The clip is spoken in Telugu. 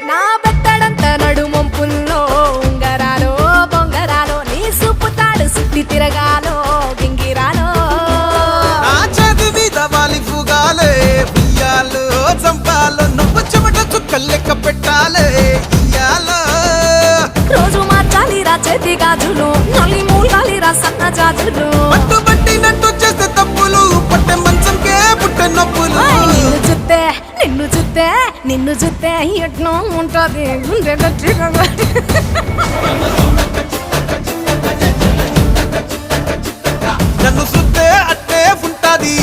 నా బెత్తడంత నడుమొంపుల్లో ఉంగరాలో బొంగరాలో నీ సూపు తాడు సుత్తి తిరగాలో గింగిరాలో నా చేతి మీద వాలి ఫుగాలే బియ్యాలు చంపాలో నువ్వు చెమట చుక్కలు లెక్క పెట్టాలే ఇయ్యాలో రోజు మార్చాలిరా చేతి గాజులు నల్లి మూలాలిరా సన్న జాజులు పట్టు పట్టినట్టు చేస్తే తప్పులు పట్టే మంచంకే పుట్టే నొప్పులు నిన్ను చూస్తే ఎట్నో ఉంటది గుండె గట్టిగా నన్ను సుత్తే అట్టే ఉంటాది